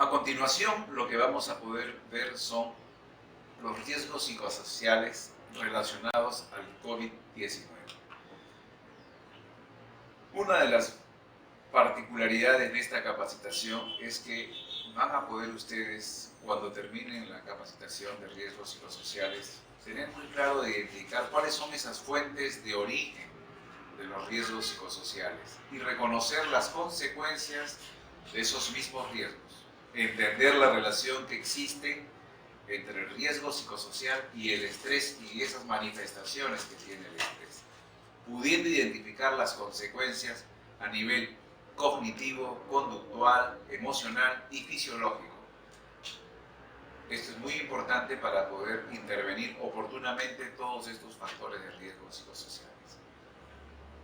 A continuación, lo que vamos a poder ver son los riesgos psicosociales relacionados al COVID-19. Una de las particularidades de esta capacitación es que van a poder ustedes, cuando terminen la capacitación de riesgos psicosociales, tener muy claro de identificar cuáles son esas fuentes de origen de los riesgos psicosociales y reconocer las consecuencias de esos mismos riesgos. Entender la relación que existe entre el riesgo psicosocial y el estrés y esas manifestaciones que tiene el estrés, pudiendo identificar las consecuencias a nivel cognitivo, conductual, emocional y fisiológico. Esto es muy importante para poder intervenir oportunamente todos estos factores de riesgo psicosociales.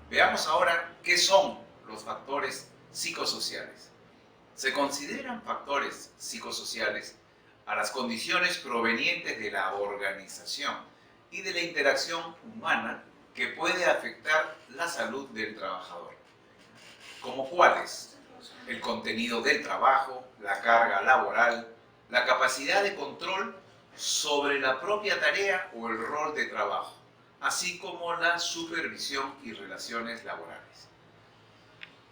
Veamos ahora qué son los factores psicosociales. Se consideran factores psicosociales a las condiciones provenientes de la organización y de la interacción humana que puede afectar la salud del trabajador. ¿Como cuáles? El contenido del trabajo, la carga laboral, la capacidad de control sobre la propia tarea o el rol de trabajo, así como la supervisión y relaciones laborales.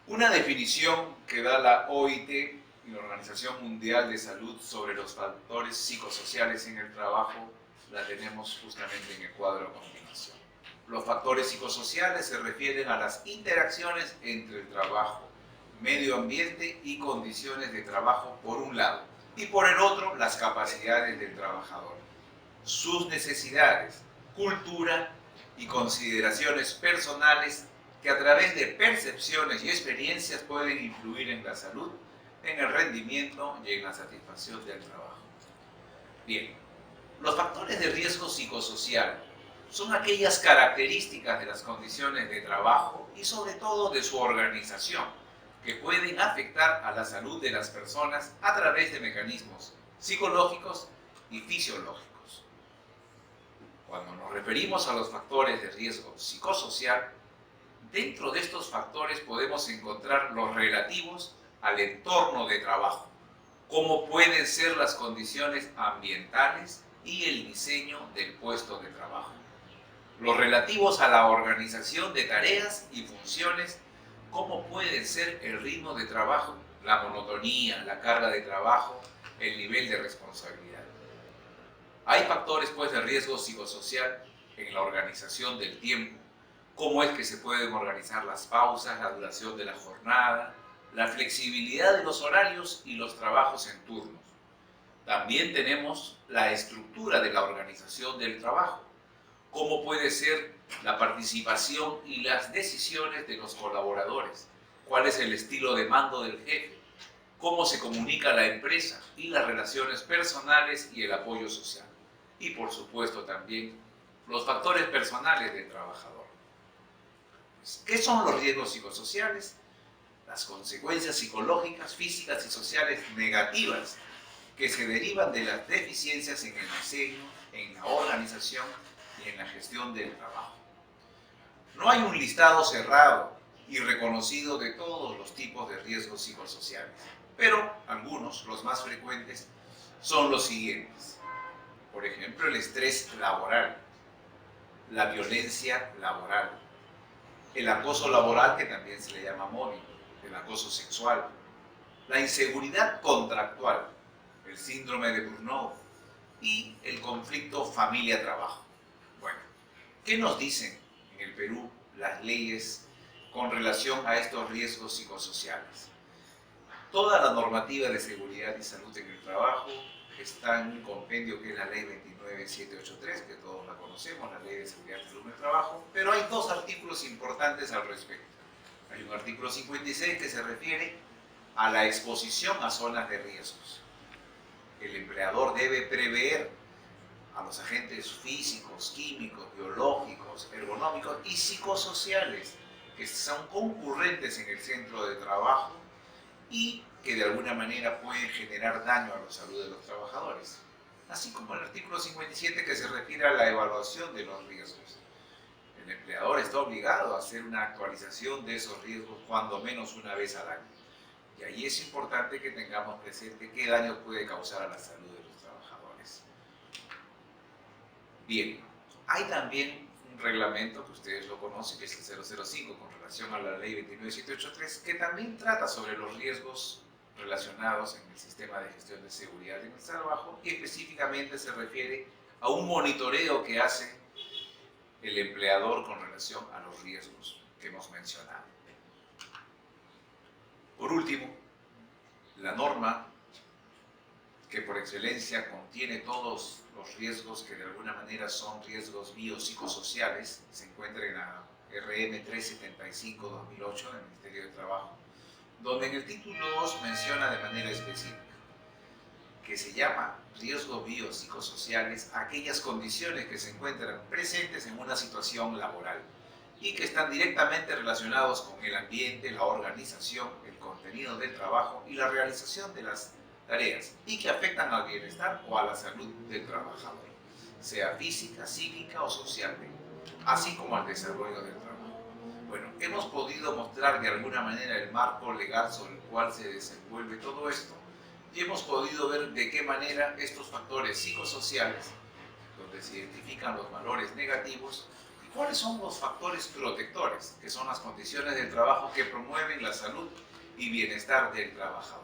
Una definición que da la OIT y la Organización Mundial de Salud sobre los factores psicosociales en el trabajo la tenemos justamente en el cuadro a continuación. Los factores psicosociales se refieren a las interacciones entre el trabajo, medio ambiente y condiciones de trabajo por un lado, y por el otro las capacidades del trabajador, sus necesidades, cultura y consideraciones personales que a través de percepciones y experiencias pueden influir en la salud, en el rendimiento y en la satisfacción del trabajo. Bien, los factores de riesgo psicosocial son aquellas características de las condiciones de trabajo y sobre todo de su organización que pueden afectar a la salud de las personas a través de mecanismos psicológicos y fisiológicos. Cuando nos referimos a los factores de riesgo psicosocial, dentro de estos factores podemos encontrar los relativos al entorno de trabajo, como pueden ser las condiciones ambientales y el diseño del puesto de trabajo. Los relativos a la organización de tareas y funciones, como pueden ser el ritmo de trabajo, la monotonía, la carga de trabajo, el nivel de responsabilidad. Hay factores pues de riesgo psicosocial en la organización del tiempo, cómo es que se pueden organizar las pausas, la duración de la jornada, la flexibilidad de los horarios y los trabajos en turnos. También tenemos la estructura de la organización del trabajo, cómo puede ser la participación y las decisiones de los colaboradores, cuál es el estilo de mando del jefe, cómo se comunica la empresa y las relaciones personales y el apoyo social. Y por supuesto también los factores personales del trabajador. ¿Qué son los riesgos psicosociales? Las consecuencias psicológicas, físicas y sociales negativas que se derivan de las deficiencias en el diseño, en la organización y en la gestión del trabajo. No hay un listado cerrado y reconocido de todos los tipos de riesgos psicosociales, pero algunos, los más frecuentes, son los siguientes. Por ejemplo, el estrés laboral, la violencia laboral, el acoso laboral, que también se le llama mobbing, el acoso sexual, la inseguridad contractual, el síndrome de burnout y el conflicto familia-trabajo. Bueno, ¿qué nos dicen en el Perú las leyes con relación a estos riesgos psicosociales? Toda la normativa de seguridad y salud en el trabajo está en un compendio que es la ley 29783, que todos la conocemos, la ley de seguridad y salud en el trabajo, pero hay dos artículos importantes al respecto. Hay un artículo 56 que se refiere a la exposición a zonas de riesgos. El empleador debe prever a los agentes físicos, químicos, biológicos, ergonómicos y psicosociales que son concurrentes en el centro de trabajo y que de alguna manera pueden generar daño a la salud de los trabajadores. Así como el artículo 57 que se refiere a la evaluación de los riesgos. El empleador está obligado a hacer una actualización de esos riesgos cuando menos una vez al año. Y ahí es importante que tengamos presente qué daño puede causar a la salud de los trabajadores. Bien, hay también un reglamento que ustedes lo conocen, que es el 005, con relación a la ley 29783, que también trata sobre los riesgos relacionados en el sistema de gestión de seguridad en el trabajo, y específicamente se refiere a un monitoreo que hace el empleador con relación a los riesgos que hemos mencionado. Por último, la norma que por excelencia contiene todos los riesgos que de alguna manera son riesgos biopsicosociales, se encuentra en la RM 375-2008 del Ministerio de Trabajo, donde en el título 2 menciona de manera específica que se llama riesgos biopsicosociales aquellas condiciones que se encuentran presentes en una situación laboral y que están directamente relacionados con el ambiente, la organización, el contenido del trabajo y la realización de las tareas y que afectan al bienestar o a la salud del trabajador, sea física, psíquica o socialmente, así como al desarrollo del trabajo. Bueno, hemos podido mostrar de alguna manera el marco legal sobre el cual se desenvuelve todo esto y hemos podido ver de qué manera estos factores psicosociales, donde se identifican los valores negativos, y cuáles son los factores protectores, que son las condiciones del trabajo que promueven la salud y bienestar del trabajador.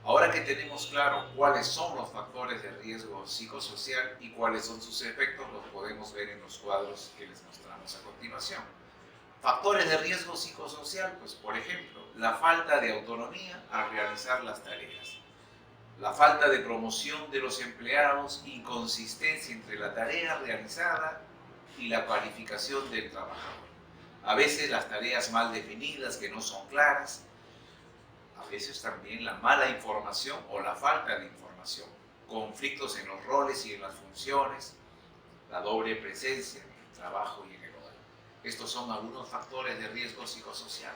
Ahora que tenemos claro cuáles son los factores de riesgo psicosocial y cuáles son sus efectos, los podemos ver en los cuadros que les mostramos a continuación. Factores de riesgo psicosocial, pues por ejemplo, la falta de autonomía al realizar las tareas, la falta de promoción de los empleados, inconsistencia entre la tarea realizada y la cualificación del trabajador. A veces las tareas mal definidas que no son claras, a veces también la mala información o la falta de información, conflictos en los roles y en las funciones, la doble presencia en el trabajo y en el hogar. Estos son algunos factores de riesgo psicosocial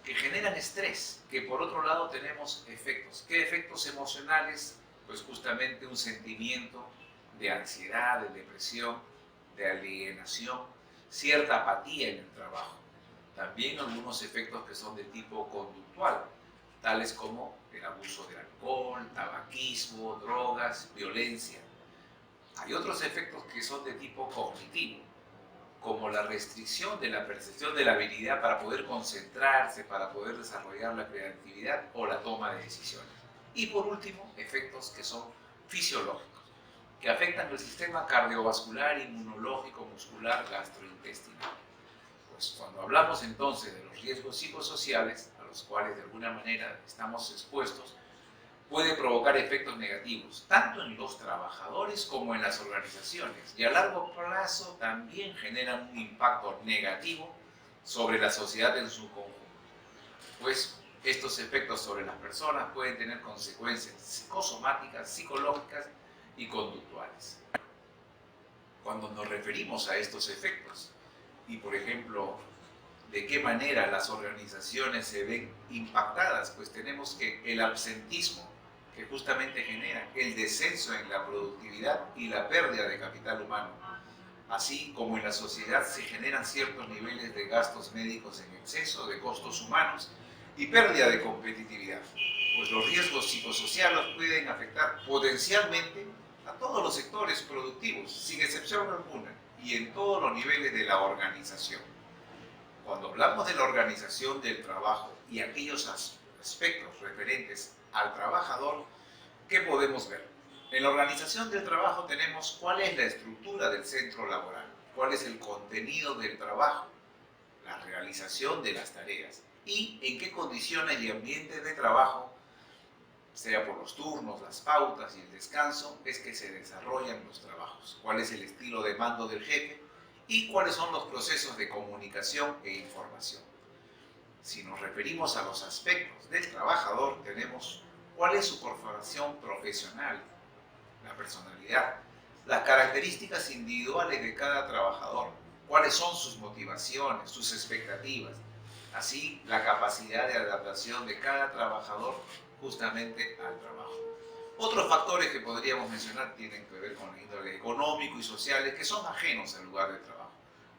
que generan estrés, que por otro lado tenemos efectos. ¿Qué efectos emocionales? Pues justamente un sentimiento de ansiedad, de depresión, de alienación, cierta apatía en el trabajo. También algunos efectos que son de tipo conductual, tales como el abuso del alcohol, tabaquismo, drogas, violencia. Hay otros efectos que son de tipo cognitivo, como la restricción de la percepción de la habilidad para poder concentrarse, para poder desarrollar la creatividad o la toma de decisiones. Y por último, efectos que son fisiológicos, que afectan el sistema cardiovascular, inmunológico, muscular, gastrointestinal. Pues cuando hablamos entonces de los riesgos psicosociales, a los cuales de alguna manera estamos expuestos, puede provocar efectos negativos, tanto en los trabajadores como en las organizaciones, y a largo plazo también generan un impacto negativo sobre la sociedad en su conjunto. Pues estos efectos sobre las personas pueden tener consecuencias psicosomáticas, psicológicas y conductuales. Cuando nos referimos a estos efectos, y por ejemplo, de qué manera las organizaciones se ven impactadas, pues tenemos que el absentismo, que justamente genera el descenso en la productividad y la pérdida de capital humano, así como en la sociedad se generan ciertos niveles de gastos médicos en exceso, de costos humanos y pérdida de competitividad, pues los riesgos psicosociales pueden afectar potencialmente a todos los sectores productivos, sin excepción alguna, y en todos los niveles de la organización. Cuando hablamos de la organización del trabajo y aquellos aspectos referentes al trabajador, ¿qué podemos ver? En la organización del trabajo tenemos cuál es la estructura del centro laboral, cuál es el contenido del trabajo, la realización de las tareas y en qué condiciones y ambientes de trabajo, sea por los turnos, las pautas y el descanso, es que se desarrollan los trabajos, cuál es el estilo de mando del jefe y cuáles son los procesos de comunicación e información. Si nos referimos a los aspectos del trabajador, tenemos cuál es su formación profesional, la personalidad, las características individuales de cada trabajador, cuáles son sus motivaciones, sus expectativas, así la capacidad de adaptación de cada trabajador justamente al trabajo. Otros factores que podríamos mencionar tienen que ver con el índole económico y sociales que son ajenos al lugar de trabajo,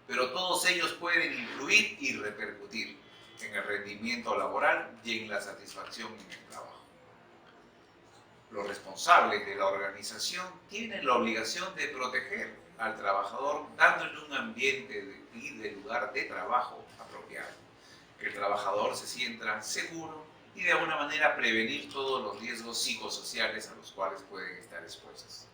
pero todos ellos pueden influir y repercutir. en el rendimiento laboral y en la satisfacción en el trabajo. Los responsables de la organización tienen la obligación de proteger al trabajador dándole un ambiente y de lugar de trabajo apropiado, que el trabajador se sienta seguro y de alguna manera prevenir todos los riesgos psicosociales a los cuales pueden estar expuestos.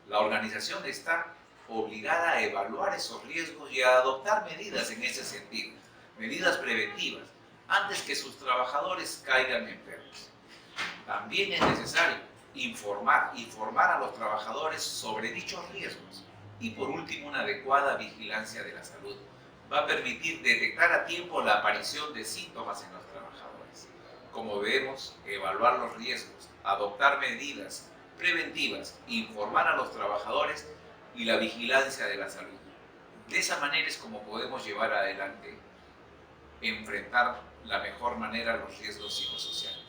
La organización está obligada a evaluar esos riesgos y a adoptar medidas en ese sentido, medidas preventivas, antes que sus trabajadores caigan enfermos. También es necesario informar a los trabajadores sobre dichos riesgos y por último una adecuada vigilancia de la salud. Va a permitir detectar a tiempo la aparición de síntomas en los trabajadores. Como vemos, evaluar los riesgos, adoptar medidas preventivas, informar a los trabajadores y la vigilancia de la salud. De esa manera es como podemos llevar adelante, enfrentar la mejor manera los riesgos psicosociales.